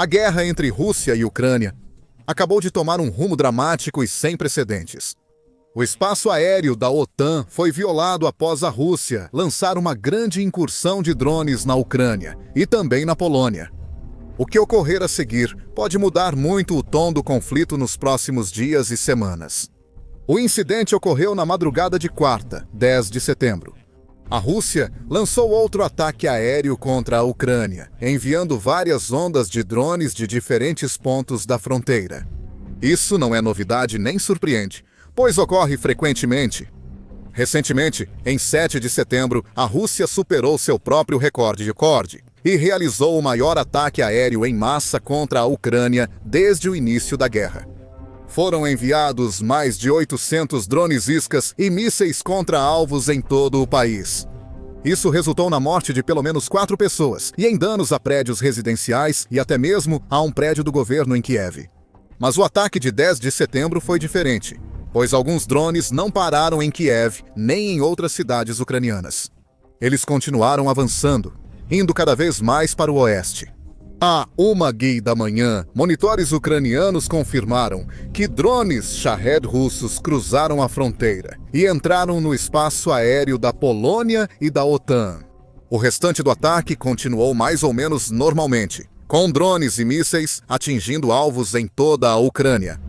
A guerra entre Rússia e Ucrânia acabou de tomar um rumo dramático e sem precedentes. O espaço aéreo da OTAN foi violado após a Rússia lançar uma grande incursão de drones na Ucrânia e também na Polônia. O que ocorrer a seguir pode mudar muito o tom do conflito nos próximos dias e semanas. O incidente ocorreu na madrugada de quarta, 10 de setembro. A Rússia lançou outro ataque aéreo contra a Ucrânia, enviando várias ondas de drones de diferentes pontos da fronteira. Isso não é novidade nem surpreende, pois ocorre frequentemente. Recentemente, em 7 de setembro, a Rússia superou seu próprio recorde e realizou o maior ataque aéreo em massa contra a Ucrânia desde o início da guerra. Foram enviados mais de 800 drones iscas e mísseis contra alvos em todo o país. Isso resultou na morte de pelo menos 4 pessoas e em danos a prédios residenciais e até mesmo a um prédio do governo em Kiev. Mas o ataque de 10 de setembro foi diferente, pois alguns drones não pararam em Kiev nem em outras cidades ucranianas. Eles continuaram avançando, indo cada vez mais para o oeste. À 1h da manhã, monitores ucranianos confirmaram que drones Shahed russos cruzaram a fronteira e entraram no espaço aéreo da Polônia e da OTAN. O restante do ataque continuou mais ou menos normalmente, com drones e mísseis atingindo alvos em toda a Ucrânia.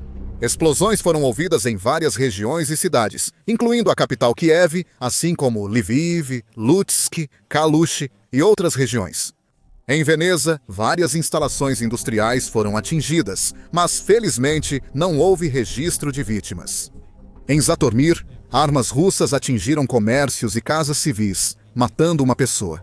Explosões foram ouvidas em várias regiões e cidades, incluindo a capital Kiev, assim como Lviv, Lutsk, Kalush e outras regiões. Em Veneza, várias instalações industriais foram atingidas, mas felizmente não houve registro de vítimas. Em Zatomir, armas russas atingiram comércios e casas civis, matando uma pessoa.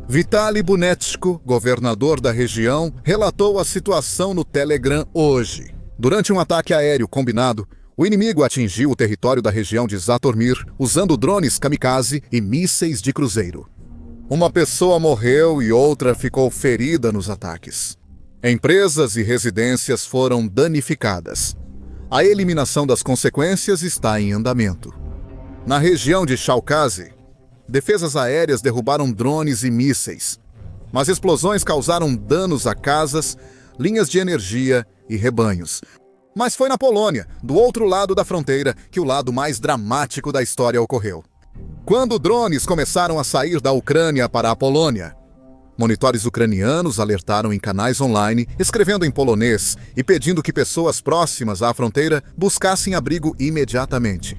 Vitaly Bunetchko, governador da região, relatou a situação no Telegram hoje. Durante um ataque aéreo combinado, o inimigo atingiu o território da região de Zatomir usando drones kamikaze e mísseis de cruzeiro. Uma pessoa morreu e outra ficou ferida nos ataques. Empresas e residências foram danificadas. A eliminação das consequências está em andamento. Na região de Chalkazi, defesas aéreas derrubaram drones e mísseis, mas explosões causaram danos a casas, linhas de energia e rebanhos. Mas foi na Polônia, do outro lado da fronteira, que o lado mais dramático da história ocorreu. Quando drones começaram a sair da Ucrânia para a Polônia, monitores ucranianos alertaram em canais online, escrevendo em polonês e pedindo que pessoas próximas à fronteira buscassem abrigo imediatamente.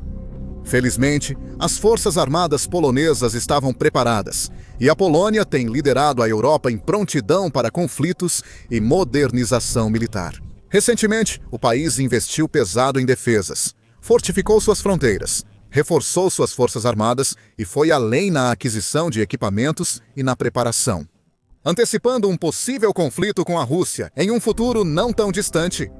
Felizmente, as forças armadas polonesas estavam preparadas e a Polônia tem liderado a Europa em prontidão para conflitos e modernização militar. Recentemente, o país investiu pesado em defesas, fortificou suas fronteiras, reforçou suas forças armadas e foi além na aquisição de equipamentos e na preparação. Antecipando um possível conflito com a Rússia em um futuro não tão distante,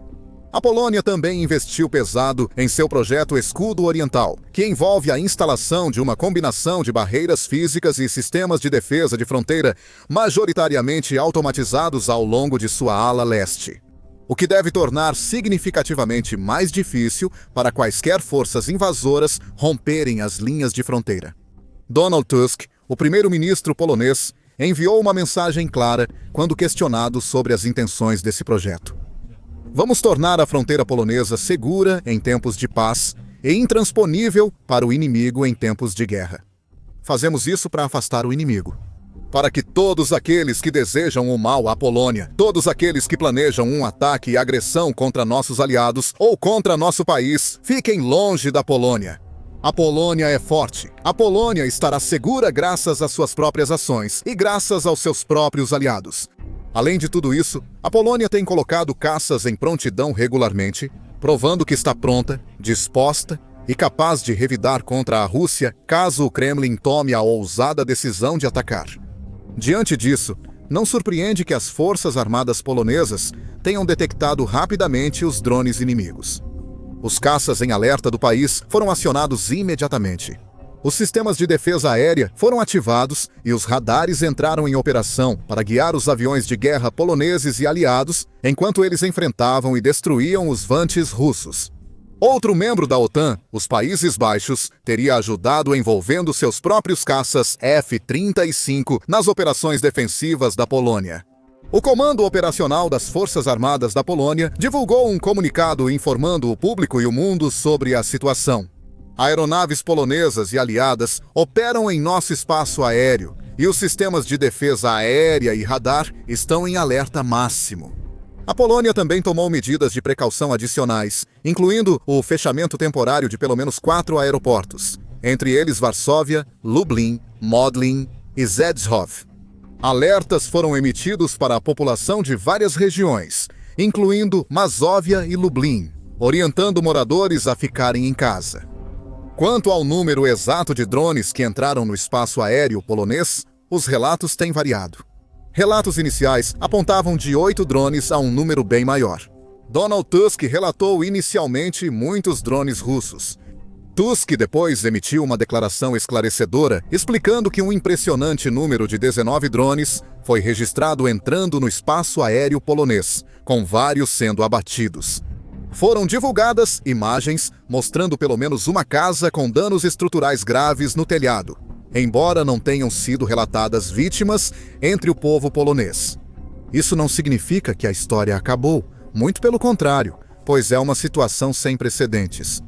a Polônia também investiu pesado em seu projeto Escudo Oriental, que envolve a instalação de uma combinação de barreiras físicas e sistemas de defesa de fronteira majoritariamente automatizados ao longo de sua ala leste, o que deve tornar significativamente mais difícil para quaisquer forças invasoras romperem as linhas de fronteira. Donald Tusk, o primeiro-ministro polonês, enviou uma mensagem clara quando questionado sobre as intenções desse projeto. Vamos tornar a fronteira polonesa segura em tempos de paz e intransponível para o inimigo em tempos de guerra. Fazemos isso para afastar o inimigo, para que todos aqueles que desejam o mal à Polônia, todos aqueles que planejam um ataque e agressão contra nossos aliados ou contra nosso país, fiquem longe da Polônia. A Polônia é forte. A Polônia estará segura graças às suas próprias ações e graças aos seus próprios aliados. Além de tudo isso, a Polônia tem colocado caças em prontidão regularmente, provando que está pronta, disposta e capaz de revidar contra a Rússia caso o Kremlin tome a ousada decisão de atacar. Diante disso, não surpreende que as forças armadas polonesas tenham detectado rapidamente os drones inimigos. Os caças em alerta do país foram acionados imediatamente. Os sistemas de defesa aérea foram ativados e os radares entraram em operação para guiar os aviões de guerra poloneses e aliados enquanto eles enfrentavam e destruíam os Vantes russos. Outro membro da OTAN, os Países Baixos, teria ajudado envolvendo seus próprios caças F-35 nas operações defensivas da Polônia. O Comando Operacional das Forças Armadas da Polônia divulgou um comunicado informando o público e o mundo sobre a situação. Aeronaves polonesas e aliadas operam em nosso espaço aéreo e os sistemas de defesa aérea e radar estão em alerta máximo. A Polônia também tomou medidas de precaução adicionais, incluindo o fechamento temporário de pelo menos 4 aeroportos, entre eles Varsóvia, Lublin, Modlin e Rzeszów. Alertas foram emitidos para a população de várias regiões, incluindo Mazóvia e Lublin, orientando moradores a ficarem em casa. Quanto ao número exato de drones que entraram no espaço aéreo polonês, os relatos têm variado. Relatos iniciais apontavam de 8 drones a um número bem maior. Donald Tusk relatou inicialmente muitos drones russos. Tusk depois emitiu uma declaração esclarecedora, explicando que um impressionante número de 19 drones foi registrado entrando no espaço aéreo polonês, com vários sendo abatidos. Foram divulgadas imagens mostrando pelo menos uma casa com danos estruturais graves no telhado, embora não tenham sido relatadas vítimas entre o povo polonês. Isso não significa que a história acabou, muito pelo contrário, pois é uma situação sem precedentes.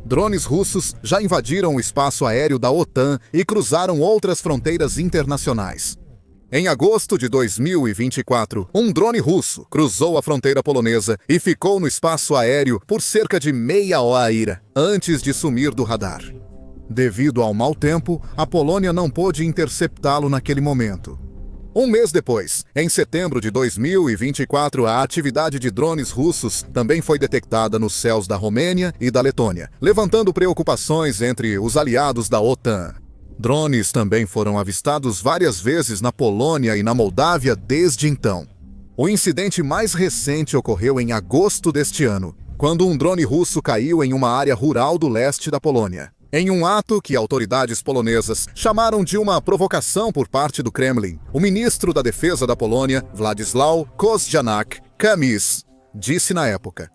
Drones russos já invadiram o espaço aéreo da OTAN e cruzaram outras fronteiras internacionais. Em agosto de 2024, um drone russo cruzou a fronteira polonesa e ficou no espaço aéreo por cerca de meia hora antes de sumir do radar. Devido ao mau tempo, a Polônia não pôde interceptá-lo naquele momento. Um mês depois, em setembro de 2024, a atividade de drones russos também foi detectada nos céus da Romênia e da Letônia, levantando preocupações entre os aliados da OTAN. Drones também foram avistados várias vezes na Polônia e na Moldávia desde então. O incidente mais recente ocorreu em agosto deste ano, quando um drone russo caiu em uma área rural do leste da Polônia. Em um ato que autoridades polonesas chamaram de uma provocação por parte do Kremlin, o ministro da Defesa da Polônia, Władysław Koźmiak-Kamysz, disse na época: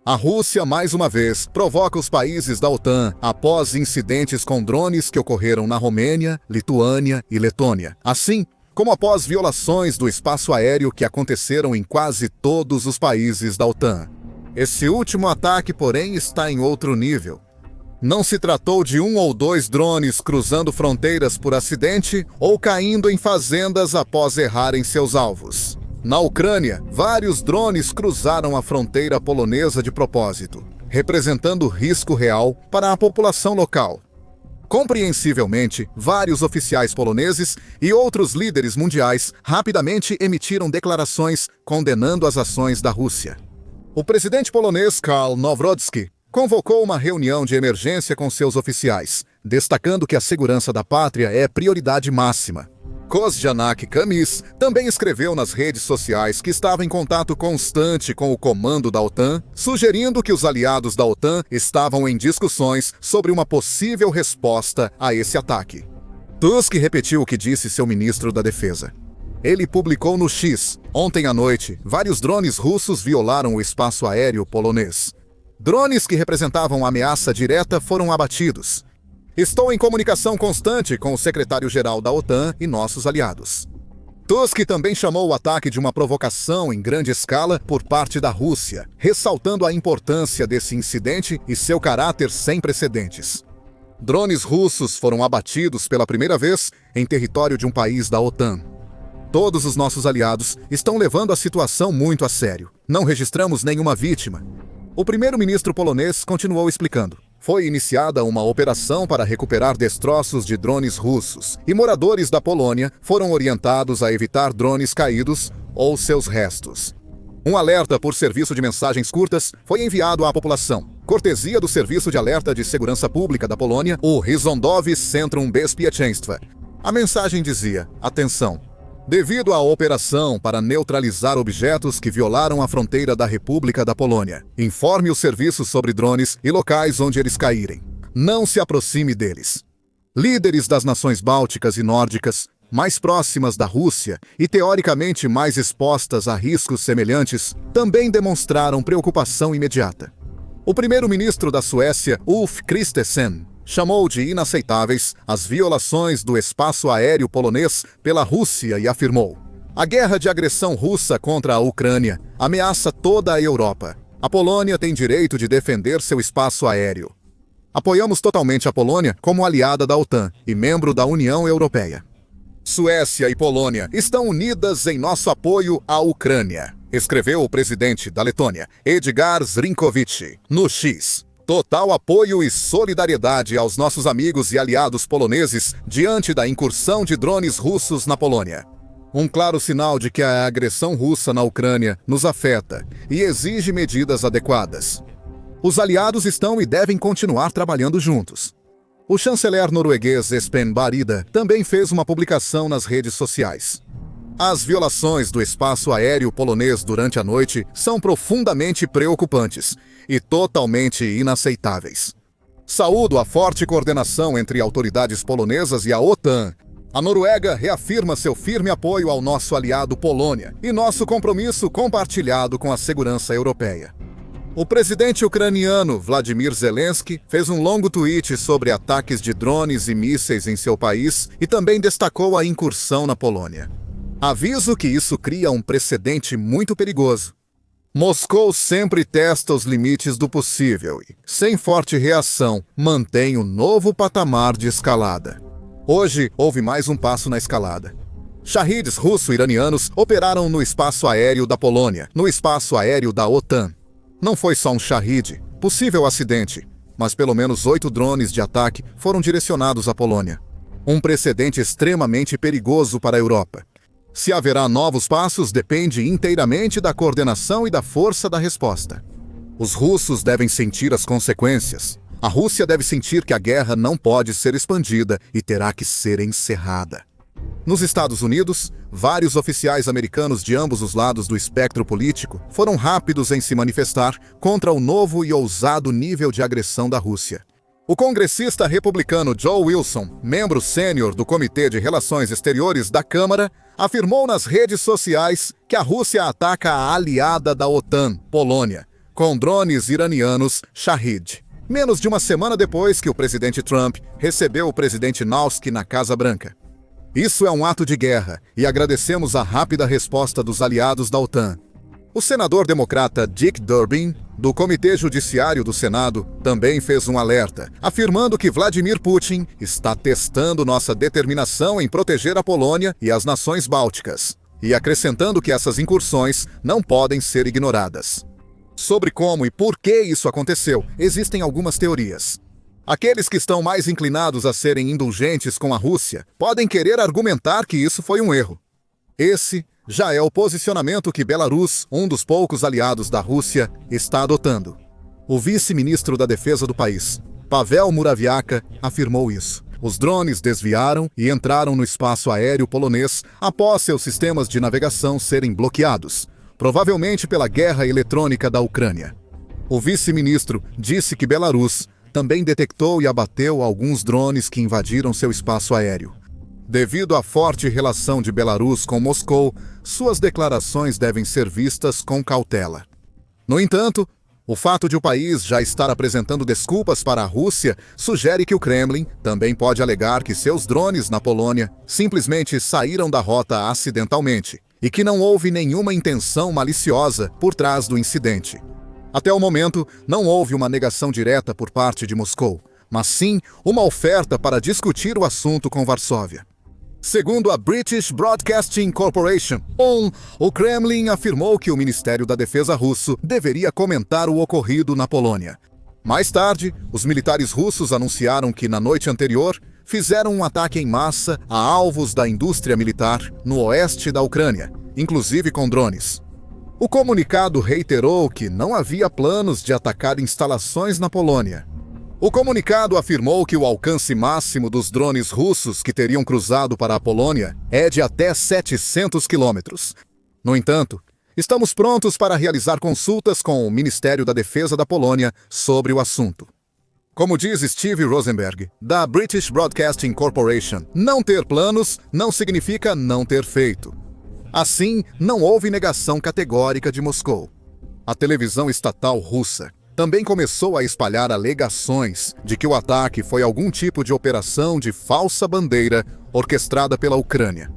"A Rússia, mais uma vez, provoca os países da OTAN após incidentes com drones que ocorreram na Romênia, Lituânia e Letônia, assim como após violações do espaço aéreo que aconteceram em quase todos os países da OTAN. Esse último ataque, porém, está em outro nível. Não se tratou de 1 ou 2 drones cruzando fronteiras por acidente ou caindo em fazendas após errarem seus alvos. Na Ucrânia, vários drones cruzaram a fronteira polonesa de propósito, representando risco real para a população local. Compreensivelmente, vários oficiais poloneses e outros líderes mundiais rapidamente emitiram declarações condenando as ações da Rússia. O presidente polonês Karol Nawrocki convocou uma reunião de emergência com seus oficiais, destacando que a segurança da pátria é prioridade máxima. Koźmiak-Kamysz também escreveu nas redes sociais que estava em contato constante com o comando da OTAN, sugerindo que os aliados da OTAN estavam em discussões sobre uma possível resposta a esse ataque. Tusk repetiu o que disse seu ministro da Defesa. Ele publicou no X: "Ontem à noite, vários drones russos violaram o espaço aéreo polonês. Drones que representavam ameaça direta foram abatidos. Estou em comunicação constante com o secretário-geral da OTAN e nossos aliados." Tusk também chamou o ataque de uma provocação em grande escala por parte da Rússia, ressaltando a importância desse incidente e seu caráter sem precedentes. Drones russos foram abatidos pela primeira vez em território de um país da OTAN. Todos os nossos aliados estão levando a situação muito a sério. Não registramos nenhuma vítima. O primeiro-ministro polonês continuou explicando. Foi iniciada uma operação para recuperar destroços de drones russos e moradores da Polônia foram orientados a evitar drones caídos ou seus restos. Um alerta por serviço de mensagens curtas foi enviado à população, cortesia do Serviço de Alerta de Segurança Pública da Polônia, o Rządowe Centrum Bezpieczeństwa. A mensagem dizia: "Atenção! Devido à operação para neutralizar objetos que violaram a fronteira da República da Polônia, informe os serviços sobre drones e locais onde eles caírem. Não se aproxime deles." Líderes das nações bálticas e nórdicas, mais próximas da Rússia e teoricamente mais expostas a riscos semelhantes, também demonstraram preocupação imediata. O primeiro-ministro da Suécia, Ulf Kristersson, chamou de inaceitáveis as violações do espaço aéreo polonês pela Rússia e afirmou: A guerra de agressão russa contra a Ucrânia ameaça toda a Europa. A Polônia tem direito de defender seu espaço aéreo. Apoiamos totalmente a Polônia como aliada da OTAN e membro da União Europeia. Suécia e Polônia estão unidas em nosso apoio à Ucrânia, escreveu o presidente da Letônia, Edgar Zrinkovich, no X. Total apoio e solidariedade aos nossos amigos e aliados poloneses diante da incursão de drones russos na Polônia. Um claro sinal de que a agressão russa na Ucrânia nos afeta e exige medidas adequadas. Os aliados estão e devem continuar trabalhando juntos. O chanceler norueguês Espen Barth Eide também fez uma publicação nas redes sociais. As violações do espaço aéreo polonês durante a noite são profundamente preocupantes e totalmente inaceitáveis. Saúdo a forte coordenação entre autoridades polonesas e a OTAN. A Noruega reafirma seu firme apoio ao nosso aliado Polônia e nosso compromisso compartilhado com a segurança europeia. O presidente ucraniano Vladimir Zelensky fez um longo tweet sobre ataques de drones e mísseis em seu país e também destacou a incursão na Polônia. Aviso que isso cria um precedente muito perigoso. Moscou sempre testa os limites do possível e, sem forte reação, mantém um novo patamar de escalada. Hoje, houve mais um passo na escalada. Shahids russo-iranianos operaram no espaço aéreo da Polônia, no espaço aéreo da OTAN. Não foi só um Shahid, possível acidente, mas pelo menos 8 drones de ataque foram direcionados à Polônia. Um precedente extremamente perigoso para a Europa. Se haverá novos passos depende inteiramente da coordenação e da força da resposta. Os russos devem sentir as consequências. A Rússia deve sentir que a guerra não pode ser expandida e terá que ser encerrada. Nos Estados Unidos, vários oficiais americanos de ambos os lados do espectro político foram rápidos em se manifestar contra o novo e ousado nível de agressão da Rússia. O congressista republicano Joe Wilson, membro sênior do Comitê de Relações Exteriores da Câmara, afirmou nas redes sociais que a Rússia ataca a aliada da OTAN, Polônia, com drones iranianos Shahid. Menos de uma semana depois que o presidente Trump recebeu o presidente Zelensky na Casa Branca. Isso é um ato de guerra e agradecemos a rápida resposta dos aliados da OTAN. O senador democrata Dick Durbin, do Comitê Judiciário do Senado, também fez um alerta, afirmando que Vladimir Putin está testando nossa determinação em proteger a Polônia e as nações bálticas, e acrescentando que essas incursões não podem ser ignoradas. Sobre como e por que isso aconteceu, existem algumas teorias. Aqueles que estão mais inclinados a serem indulgentes com a Rússia podem querer argumentar que isso foi um erro. Esse já é o posicionamento que Belarus, um dos poucos aliados da Rússia, está adotando. O vice-ministro da Defesa do país, Pavel Muraviaka, afirmou isso. Os drones desviaram e entraram no espaço aéreo polonês após seus sistemas de navegação serem bloqueados, provavelmente pela guerra eletrônica da Ucrânia. O vice-ministro disse que Belarus também detectou e abateu alguns drones que invadiram seu espaço aéreo. Devido à forte relação de Belarus com Moscou, suas declarações devem ser vistas com cautela. No entanto, o fato de o país já estar apresentando desculpas para a Rússia sugere que o Kremlin também pode alegar que seus drones na Polônia simplesmente saíram da rota acidentalmente e que não houve nenhuma intenção maliciosa por trás do incidente. Até o momento, não houve uma negação direta por parte de Moscou, mas sim uma oferta para discutir o assunto com Varsóvia. Segundo a British Broadcasting Corporation, o Kremlin afirmou que o Ministério da Defesa russo deveria comentar o ocorrido na Polônia. Mais tarde, os militares russos anunciaram que, na noite anterior, fizeram um ataque em massa a alvos da indústria militar no oeste da Ucrânia, inclusive com drones. O comunicado reiterou que não havia planos de atacar instalações na Polônia. O comunicado afirmou que o alcance máximo dos drones russos que teriam cruzado para a Polônia é de até 700 quilômetros. No entanto, estamos prontos para realizar consultas com o Ministério da Defesa da Polônia sobre o assunto. Como diz Steve Rosenberg, da British Broadcasting Corporation, não ter planos não significa não ter feito. Assim, não houve negação categórica de Moscou. A televisão estatal russa também começou a espalhar alegações de que o ataque foi algum tipo de operação de falsa bandeira orquestrada pela Ucrânia.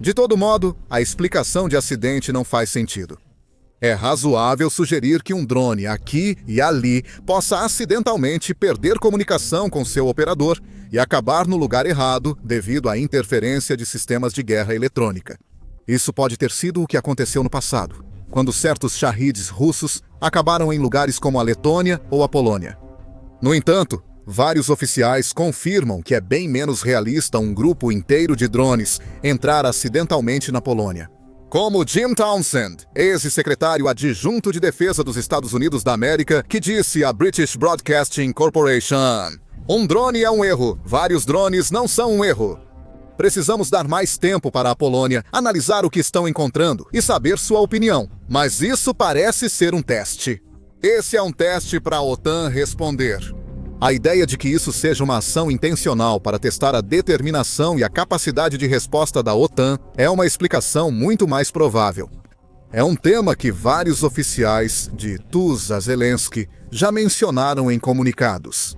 De todo modo, a explicação de acidente não faz sentido. É razoável sugerir que um drone aqui e ali possa acidentalmente perder comunicação com seu operador e acabar no lugar errado devido à interferência de sistemas de guerra eletrônica. Isso pode ter sido o que aconteceu no passado, quando certos shahids russos acabaram em lugares como a Letônia ou a Polônia. No entanto, vários oficiais confirmam que é bem menos realista um grupo inteiro de drones entrar acidentalmente na Polônia. Como Jim Townsend, ex-secretário adjunto de defesa dos Estados Unidos da América, que disse à British Broadcasting Corporation: "Um drone é um erro, vários drones não são um erro. Precisamos dar mais tempo para a Polônia analisar o que estão encontrando e saber sua opinião. Mas isso parece ser um teste. Esse é um teste para a OTAN responder." A ideia de que isso seja uma ação intencional para testar a determinação e a capacidade de resposta da OTAN é uma explicação muito mais provável. É um tema que vários oficiais, de Tusk a Zelensky, já mencionaram em comunicados.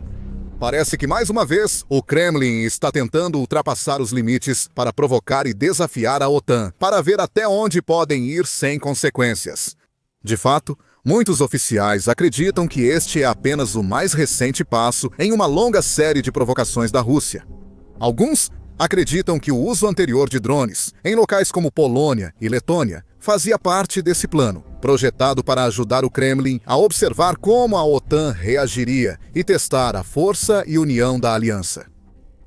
Parece que, mais uma vez, o Kremlin está tentando ultrapassar os limites para provocar e desafiar a OTAN, para ver até onde podem ir sem consequências. De fato, muitos oficiais acreditam que este é apenas o mais recente passo em uma longa série de provocações da Rússia. Alguns acreditam que o uso anterior de drones, em locais como Polônia e Letônia, fazia parte desse plano, projetado para ajudar o Kremlin a observar como a OTAN reagiria e testar a força e união da aliança.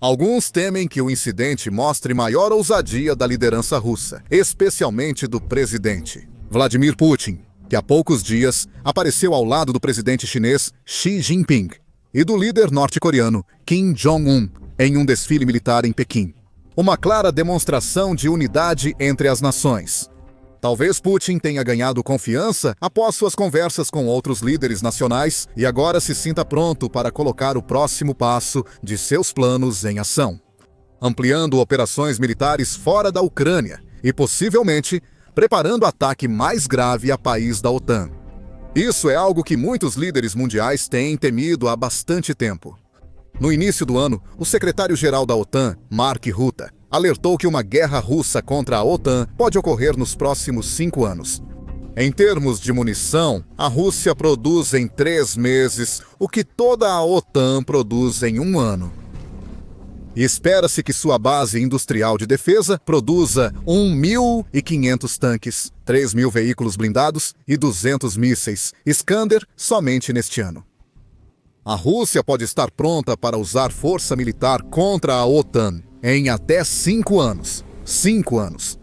Alguns temem que o incidente mostre maior ousadia da liderança russa, especialmente do presidente Vladimir Putin, que há poucos dias apareceu ao lado do presidente chinês Xi Jinping e do líder norte-coreano Kim Jong-un em um desfile militar em Pequim. Uma clara demonstração de unidade entre as nações. Talvez Putin tenha ganhado confiança após suas conversas com outros líderes nacionais e agora se sinta pronto para colocar o próximo passo de seus planos em ação, ampliando operações militares fora da Ucrânia e, possivelmente, preparando ataque mais grave a país da OTAN. Isso é algo que muitos líderes mundiais têm temido há bastante tempo. No início do ano, o secretário-geral da OTAN, Mark Rutte, alertou que uma guerra russa contra a OTAN pode ocorrer nos próximos 5 anos. Em termos de munição, a Rússia produz em 3 meses o que toda a OTAN produz em 1 ano. E espera-se que sua base industrial de defesa produza 1.500 tanques, 3.000 veículos blindados e 200 mísseis Iskander somente neste ano. A Rússia pode estar pronta para usar força militar contra a OTAN em até 5 anos. 5 anos.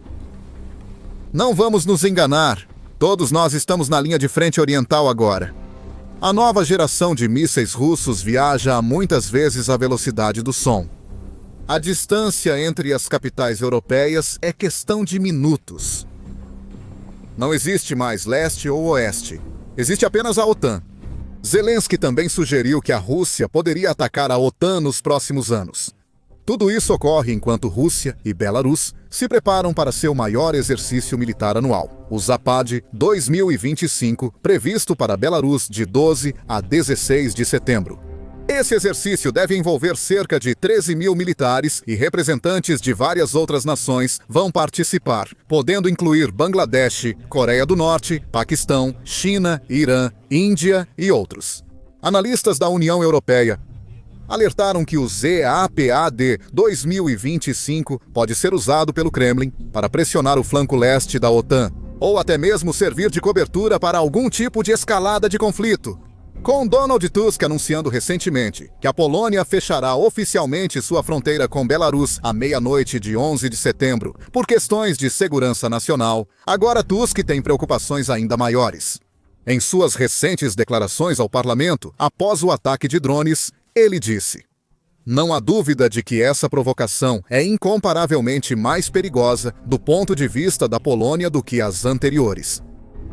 Não vamos nos enganar. Todos nós estamos na linha de frente oriental agora. A nova geração de mísseis russos viaja muitas vezes à velocidade do som. A distância entre as capitais europeias é questão de minutos. Não existe mais leste ou oeste. Existe apenas a OTAN. Zelensky também sugeriu que a Rússia poderia atacar a OTAN nos próximos anos. Tudo isso ocorre enquanto Rússia e Belarus se preparam para seu maior exercício militar anual, o Zapad 2025, previsto para Belarus de 12 a 16 de setembro. Esse exercício deve envolver cerca de 13.000 militares e representantes de várias outras nações vão participar, podendo incluir Bangladesh, Coreia do Norte, Paquistão, China, Irã, Índia e outros. Analistas da União Europeia alertaram que o ZAPAD 2025 pode ser usado pelo Kremlin para pressionar o flanco leste da OTAN, ou até mesmo servir de cobertura para algum tipo de escalada de conflito. Com Donald Tusk anunciando recentemente que a Polônia fechará oficialmente sua fronteira com Belarus à meia-noite de 11 de setembro por questões de segurança nacional, agora Tusk tem preocupações ainda maiores. Em suas recentes declarações ao parlamento, após o ataque de drones, ele disse: "Não há dúvida de que essa provocação é incomparavelmente mais perigosa do ponto de vista da Polônia do que as anteriores."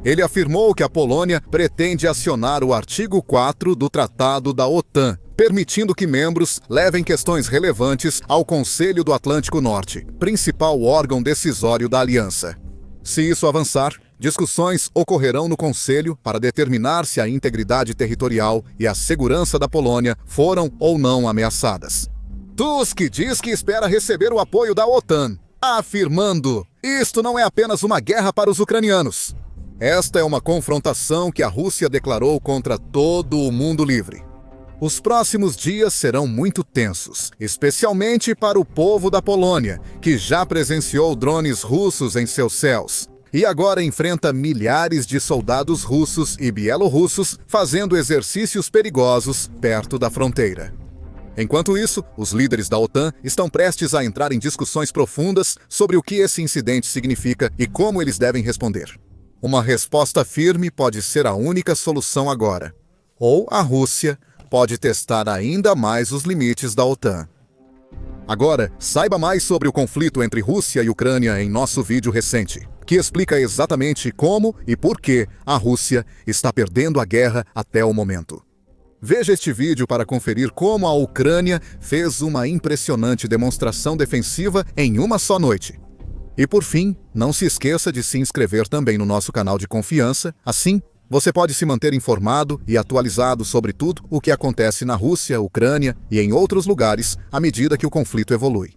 Ele afirmou que a Polônia pretende acionar o artigo 4 do Tratado da OTAN, permitindo que membros levem questões relevantes ao Conselho do Atlântico Norte, principal órgão decisório da aliança. Se isso avançar, discussões ocorrerão no Conselho para determinar se a integridade territorial e a segurança da Polônia foram ou não ameaçadas. Tusk diz que espera receber o apoio da OTAN. afirmando: isto não é apenas uma guerra para os ucranianos. Esta é uma confrontação que a Rússia declarou contra todo o mundo livre. Os próximos dias serão muito tensos, especialmente para o povo da Polônia, que já presenciou drones russos em seus céus e agora enfrenta milhares de soldados russos e bielorrussos fazendo exercícios perigosos perto da fronteira. Enquanto isso, os líderes da OTAN estão prestes a entrar em discussões profundas sobre o que esse incidente significa e como eles devem responder. Uma resposta firme pode ser a única solução agora. Ou a Rússia pode testar ainda mais os limites da OTAN. Agora, saiba mais sobre o conflito entre Rússia e Ucrânia em nosso vídeo recente, que explica exatamente como e por que a Rússia está perdendo a guerra até o momento. Veja este vídeo para conferir como a Ucrânia fez uma impressionante demonstração defensiva em uma só noite. E por fim, não se esqueça de se inscrever também no nosso canal de confiança, assim você pode se manter informado e atualizado sobre tudo o que acontece na Rússia, Ucrânia e em outros lugares à medida que o conflito evolui.